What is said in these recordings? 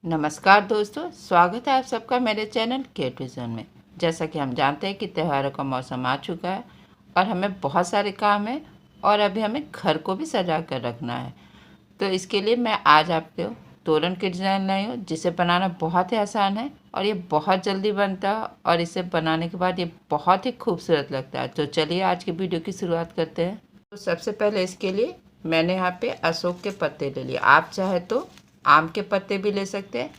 नमस्कार दोस्तों, स्वागत है आप सबका मेरे चैनल केट विज़न में। जैसा कि हम जानते हैं कि त्योहारों का मौसम आ चुका है और हमें बहुत सारे काम हैं और अभी हमें घर को भी सजा कर रखना है। तो इसके लिए मैं आज आपको तोरण की डिज़ाइन लाई हूँ, जिसे बनाना बहुत ही आसान है और ये बहुत जल्दी बनता है और इसे बनाने के बाद ये बहुत ही खूबसूरत लगता है। तो चलिए आज की वीडियो की शुरुआत करते हैं। तो सबसे पहले इसके लिए मैंने यहाँ पे अशोक के पत्ते ले लिए। आप चाहे तो आम के पत्ते भी ले सकते हैं,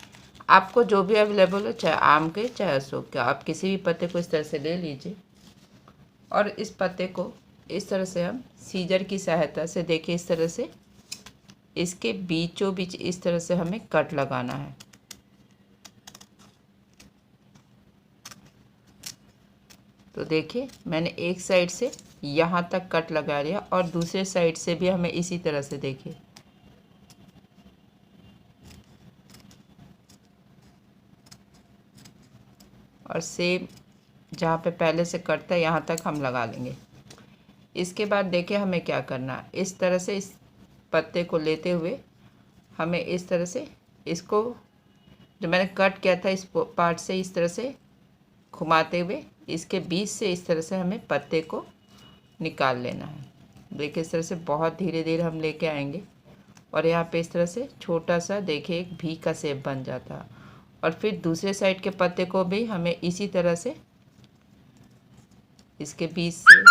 आपको जो भी अवेलेबल हो, चाहे आम के चाहे अशोक के, आप किसी भी पत्ते को इस तरह से ले लीजिए। और इस पत्ते को इस तरह से हम सीजर की सहायता से, देखिए इस तरह से इसके बीचों बीच इस तरह से हमें कट लगाना है। तो देखिए मैंने एक साइड से यहाँ तक कट लगा लिया और दूसरे साइड से भी हमें इसी तरह से, देखिए और सेम जहाँ पे पहले से कट था यहाँ तक हम लगा लेंगे। इसके बाद देखिए हमें क्या करना है, इस तरह से इस पत्ते को लेते हुए हमें इस तरह से इसको, जो मैंने कट किया था इस पार्ट से, इस तरह से घुमाते हुए इसके बीच से इस तरह से हमें पत्ते को निकाल लेना है। देखिए इस तरह से बहुत धीरे धीरे हम लेके आएंगे और यहाँ पे इस तरह से छोटा सा, देखिए एक भी का शेप बन जाता है। और फिर दूसरे साइड के पत्ते को भी हमें इसी तरह से इसके बीच से,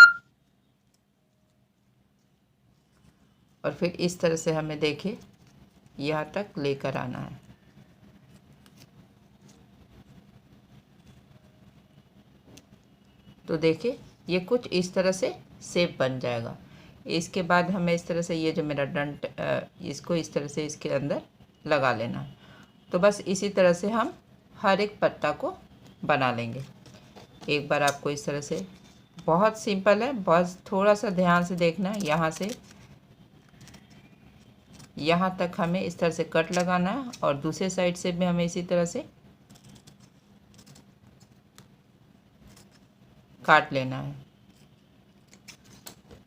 और फिर इस तरह से हमें देखिए यहाँ तक लेकर आना है। तो देखिए ये कुछ इस तरह से शेप बन जाएगा। इसके बाद हमें इस तरह से ये जो मेरा डंट, इसको इस तरह से इसके अंदर लगा लेना है। तो बस इसी तरह से हम हर एक पत्ता को बना लेंगे। एक बार आपको इस तरह से, बहुत सिंपल है, बस थोड़ा सा ध्यान से देखना है। यहाँ से यहाँ तक हमें इस तरह से कट लगाना है और दूसरे साइड से भी हमें इसी तरह से काट लेना है।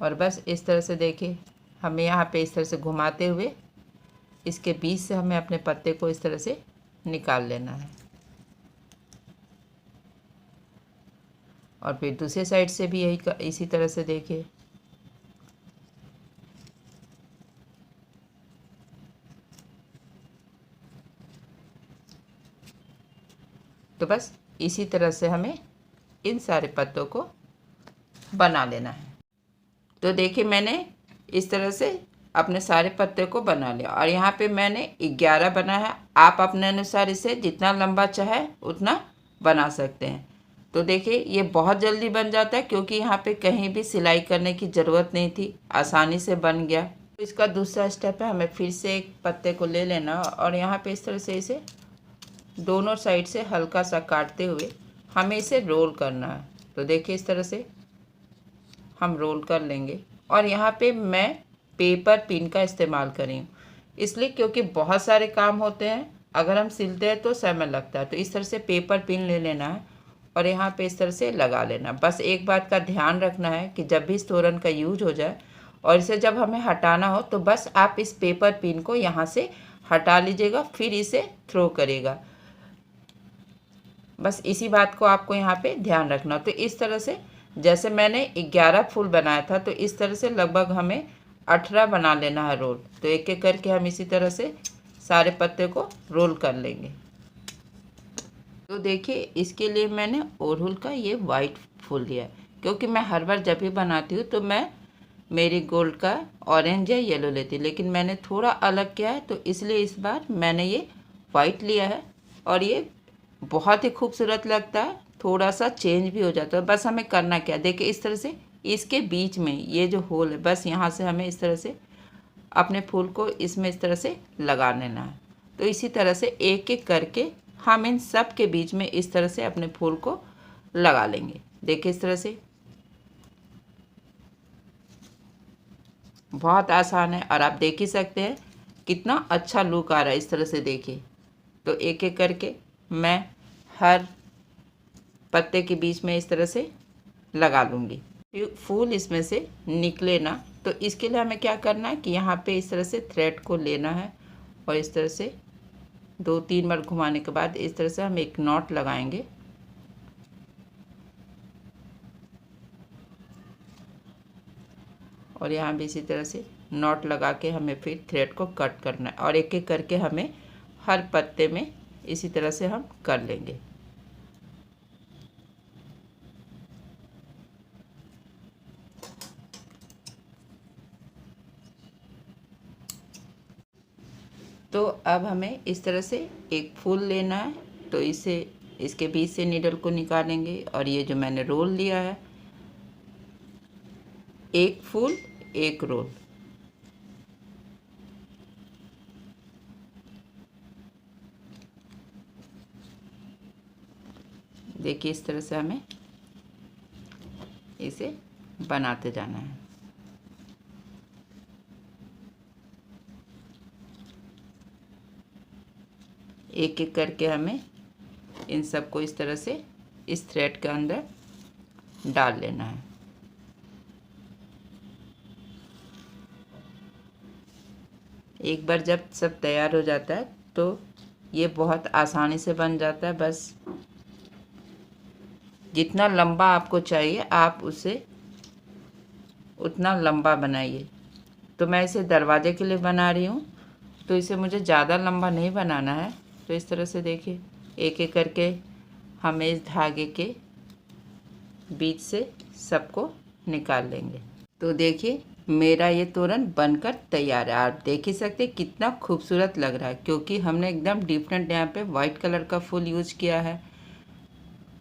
और बस इस तरह से देखिए हमें यहाँ पे इस तरह से घुमाते हुए इसके बीच से हमें अपने पत्ते को इस तरह से निकाल लेना है। और फिर दूसरे साइड से भी यही इसी तरह से देखिए। तो बस इसी तरह से हमें इन सारे पत्तों को बना लेना है। तो देखिए मैंने इस तरह से अपने सारे पत्ते को बना लिया और यहाँ पे मैंने 11 बनाया है। आप अपने अनुसार इसे जितना लंबा चाहे उतना बना सकते हैं। तो देखिए ये बहुत जल्दी बन जाता है क्योंकि यहाँ पे कहीं भी सिलाई करने की ज़रूरत नहीं थी, आसानी से बन गया। तो इसका दूसरा स्टेप है, हमें फिर से एक पत्ते को ले लेना और यहाँ पे इस तरह से इसे दोनों साइड से हल्का सा काटते हुए हमें इसे रोल करना है। तो देखिए इस तरह से हम रोल कर लेंगे। और यहाँ पे मैं पेपर पिन का इस्तेमाल करी हूँ, इसलिए क्योंकि बहुत सारे काम होते हैं, अगर हम सिलते हैं तो समय लगता है। तो इस तरह से पेपर पिन ले लेना है और यहाँ पे इस तरह से लगा लेना। बस एक बात का ध्यान रखना है कि जब भी इस तोरण का यूज हो जाए और इसे जब हमें हटाना हो तो बस आप इस पेपर पिन को यहाँ से हटा लीजिएगा, फिर इसे थ्रो करिएगा। बस इसी बात को आपको यहाँ पे ध्यान रखना। तो इस तरह से जैसे मैंने 11 फूल बनाया था, तो इस तरह से लगभग हमें 18 बना लेना है रोल। तो एक एक करके हम इसी तरह से सारे पत्ते को रोल कर लेंगे। तो देखिए इसके लिए मैंने अड़हुल का ये वाइट फूल लिया है, क्योंकि मैं हर बार जब भी बनाती हूँ तो मैं मेरी गोल्ड का ऑरेंज या येलो लेती, लेकिन मैंने थोड़ा अलग किया है, तो इसलिए इस बार मैंने ये वाइट लिया है और ये बहुत ही खूबसूरत लगता है, थोड़ा सा चेंज भी हो जाता है। बस हमें करना क्या, देखिए इस तरह से इसके बीच में ये जो होल है, बस यहाँ से हमें इस तरह से अपने फूल को इसमें इस तरह से लगा लेना है। तो इसी तरह से एक एक करके हम इन सब के बीच में इस तरह से अपने फूल को लगा लेंगे। देखिए इस तरह से बहुत आसान है और आप देख ही सकते हैं कितना अच्छा लुक आ रहा है। इस तरह से देखिए, तो एक एक करके मैं हर पत्ते के बीच में इस तरह से लगा लूँगी। फूल इसमें से निकले ना, तो इसके लिए हमें क्या करना है कि यहाँ पे इस तरह से थ्रेड को लेना है और इस तरह से 2-3 बार घुमाने के बाद इस तरह से हम एक नॉट लगाएंगे। और यहाँ भी इसी तरह से नॉट लगा के हमें फिर थ्रेड को कट करना है और एक एक करके हमें हर पत्ते में इसी तरह से हम कर लेंगे। तो अब हमें इस तरह से एक फूल लेना है, तो इसे इसके बीच से नीडल को निकालेंगे और ये जो मैंने रोल लिया है, एक फूल एक रोल, देखिए इस तरह से हमें इसे बनाते जाना है। एक एक करके हमें इन सबको इस तरह से इस थ्रेड के अंदर डाल लेना है। एक बार जब सब तैयार हो जाता है तो ये बहुत आसानी से बन जाता है। बस जितना लंबा आपको चाहिए आप उसे उतना लंबा बनाइए। तो मैं इसे दरवाजे के लिए बना रही हूँ, तो इसे मुझे ज़्यादा लंबा नहीं बनाना है। तो इस तरह से देखिए एक एक करके हमें इस धागे के बीच से सबको निकाल लेंगे। तो देखिए मेरा ये तोरण बनकर तैयार है। आप देख ही सकते हैं कितना खूबसूरत लग रहा है, क्योंकि हमने एकदम डिफरेंट यहाँ पे वाइट कलर का फूल यूज किया है।